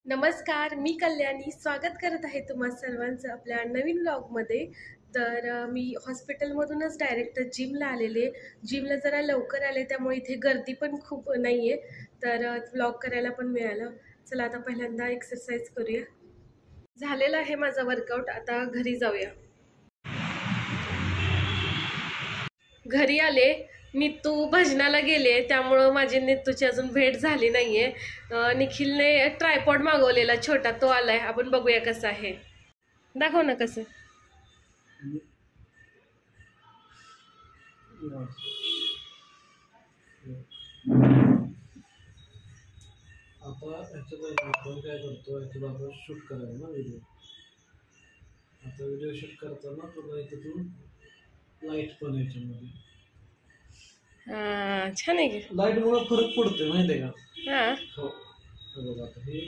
नमस्कार, मी कल्याणी स्वागत करत आहे तुम्हा सर्वांचं आपल्या नवीन व्लॉगमध्ये. तर मी हॉस्पिटलमधूनच डायरेक्ट जिमला आलेले. जिमला जरा लवकर आले त्यामुळे इथे गर्दी पण खूप नाही आहे, तर व्लॉग करायला पण मिळालं. चला आता पहिल्यांदा एक्सरसाइज करूया. झालेला आहे माझा वर्कआउट, आता घरी जाऊया. घरी आले, नितू भजनाला गेले त्यामुळं माझी नितूची अजून भेट झाली नाहीये. निखिलने ट्रायपॉड मागवलेला छोटा, तो आलाय. आपण बघूया कसा आहे. दाखव ना कसं. आता आपण काय करतो, याच्यात आपण शूट करायला ना व्हिडिओ. आता व्हिडिओ शूट करताना तुला इथं लाईट पण याच्यामध्ये छान आहे की. लाईट मुळे फरक पडतोय माहिती आहे का? हा हो. बघा आता हे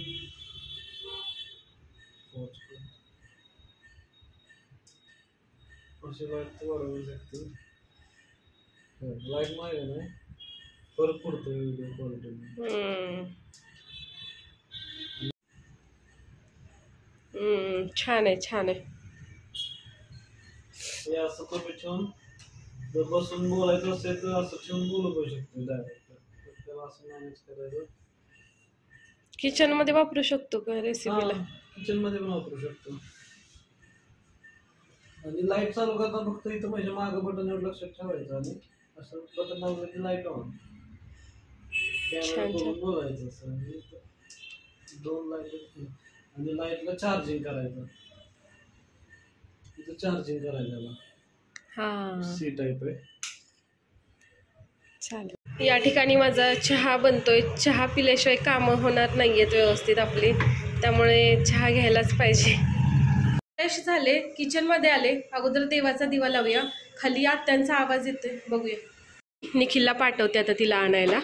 अशी लाईट वाढवू शकते. लाईट माहिती नाही फरक पडतोय व्हिडिओ क्वालिटी. छान आहे, छान आहे. हे असं कमी ठेवून जर बसून बोलायचं असेल तर असं ठेवून बोलू शकतो डायरेक्ट. त्याला असं मॅनेज करायचं. किचन मध्ये वापरू शकतो का रेसिपीला? किचन मध्ये पण वापरू शकतो. आणि लाईट चालू करताना फक्त इथं माझ्या मागं बटनवर लक्षात ठेवायचं आणि असं बटन दाबलं की लाईट ऑन. कॅमेरा बोलायचं असं. दोन लाईट आणि लाईटला चार्जिंग करायचं. इथं चार्जिंग करायला सी टाईप आहे. चालेल. या ठिकाणी माझा चहा बनतोय. चहा पिल्याशिवाय कामं होणार नाहीयेत व्यवस्थित आपली, त्यामुळे चहा घ्यायलाच पाहिजे. फ्रेश झाले, किचन मध्ये आले. अगोदर देवाचा दिवा लावूया. खाली आत्यांचा आवाज येतोय, बघूया. निखिलला पाठवते आता तिला आणायला.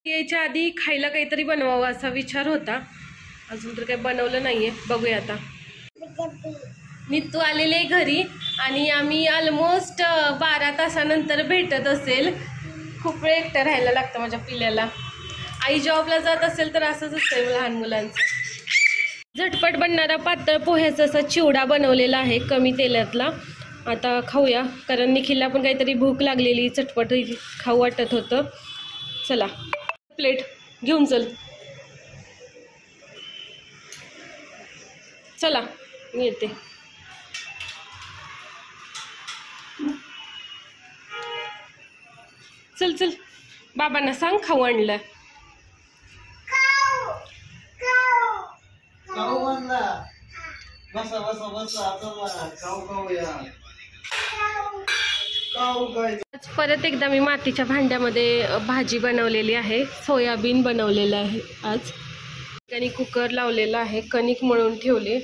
यायच्या आधी खायला काहीतरी बनवावं असा विचार होता. अजून तर काही बनवलं नाहीये, बघूया आता. नितू आलेले घरी आणि आम्ही ऑलमोस्ट 12 तासानंतर भेटत असेल. खूप वेळ एकटं राहायला लागतं माझ्या पिल्याला. आई जॉबला जात असेल तर असंच असतंय लहान मुलांचं. झटपट बनणारा पातळ पोह्याचा असा चिवडा बनवलेला आहे, कमी तेलातला. आता खाऊया, कारण निखिलला पण काहीतरी भूक लागलेली, चटपट खाऊ वाटत होतं. चला प्लेट घेऊन चल. चला मी येते. चल चल, बाबांना सांग खाऊ आणलं. परत एकदा मी मातीच्या भांड्यामध्ये भाजी बनवलेली आहे. सोयाबीन बनवलेलं आहे आज. आणि कुकर लावलेला आहे, कणिक मळून ठेवले.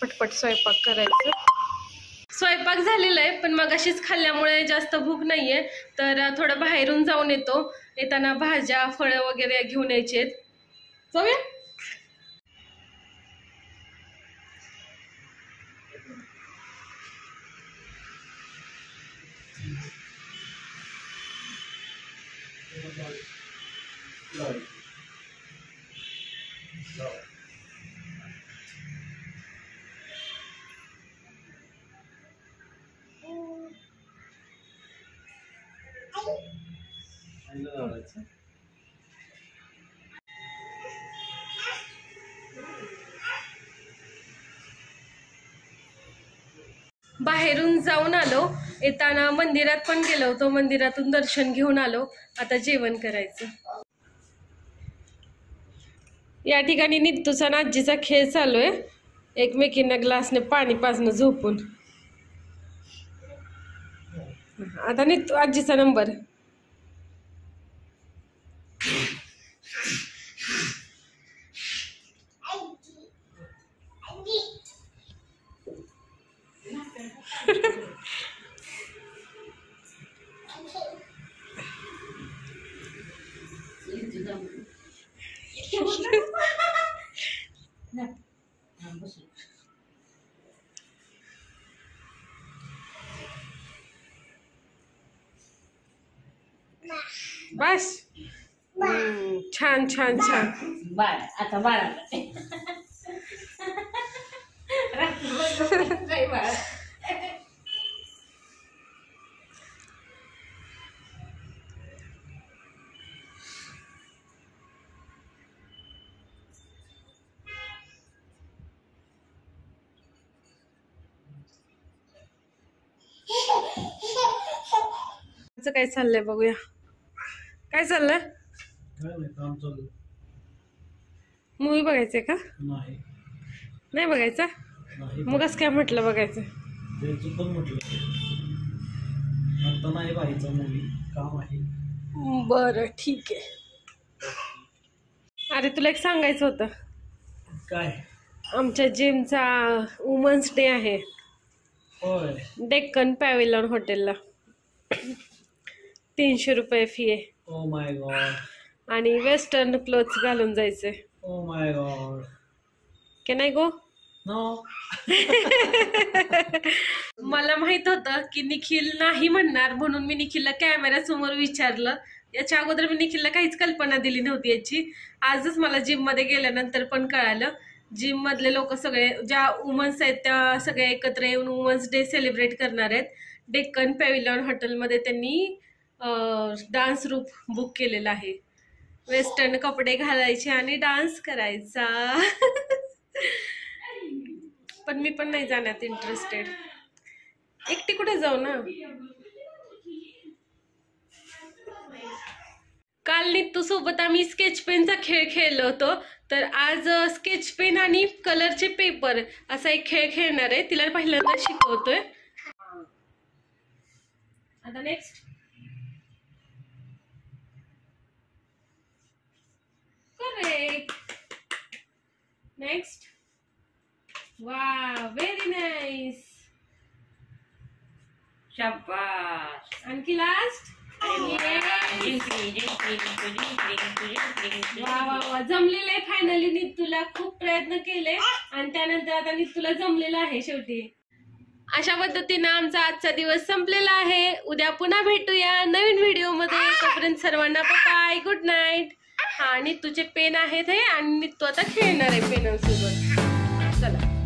पटपट स्वयंपाक करायचं. स्वयंपाक झालेला आहे, पण मगाशीच खाल्ल्यामुळे जास्त भूक नाहीये, तर थोडं बाहेरून जाऊन येतो. येताना भाज्या फळं वगैरे घेऊन यायचे आहेत. जाऊया. बाहेरून जाऊन आलो, येताना मंदिरात पण गेलो होतो. मंदिरातून दर्शन घेऊन आलो. आता जेवण करायचं. या ठिकाणी नितूचा आणि आजीचा खेळ चालू आहे. एकमेकींना ग्लासने पाणी पाजणं झोपून. आता नितू आजीचा नंबर. बस छान छान छान. बाळ आता बाळा काय चाललंय बघूया. काय चाललंय? काय नाही, काम चालू. मूवी बघायचंय का? नाही नाही बघायचा. नाही मगच काय म्हटलं बघायचं. त्याचं पण म्हटलं आता नाही पाहायचा मूवी, काम आहे. बरं ठीक आहे. अरे तुला एक सांगायचं होतं. काय? आमच्या जिमचा वुमन्स डे आहे. होय. डेक्कन पॅव्हिलियन हॉटेलला 300 रुपये फी आहे. Oh my God. आणि वेस्टर्न क्लोथ्स घालून जायचंय. Oh my God. की नाही गो? नो. मला माहित होतं की निखिल नाही म्हणणार, म्हणून मी निखिलला कॅमेऱ्यासमोर विचारलं. याच्या अगोदर मी निखिलला काहीच कल्पना दिली नव्हती याची. आजच मला जिम मध्ये गेल्यानंतर पण कळालं. जिम मधले लोक सगळे ज्या वुमन्स आहेत त्या सगळे एकत्र येऊन वुमन्स डे सेलिब्रेट करणार आहेत. डेक्कन पॅव्हिलियन हॉटेलमध्ये त्यांनी डान्स रूम बुक केलेला आहे. वेस्टर्न कपडे घालायचे आणि डान्स करायचा. पण मी पण नाही जाण्यात इंटरेस्टेड. एकटी कुठे जाऊ ना. काल नित्तू सोबत आम्ही स्केच पेनचा खेळ खेळलो होतो. तर आज स्केच पेन आणि कलरचे पेपर असा एक खेळ खेळणार आहे. तिला पहिल्यांदा शिकवतोय. आता next. Correct. Next. Wow, very nice. शाबास. आणखी लास्ट. जमलेलं आहे फायनली. नित्तूला खूप प्रयत्न केले आणि त्यानंतर आता नित्तूला जमलेलं आहे शेवटी. अशा पद्धतीनं आमचा आजचा दिवस संपलेला आहे. उद्या पुन्हा भेटूया नवीन व्हिडिओ मध्ये. तोपर्यंत सर्वांना बाय, गुड नाईट. हा, नित्तूचे पेन आहेत हे आणि नित्तू आता खेळणार आहे पेनांसोबत. चला.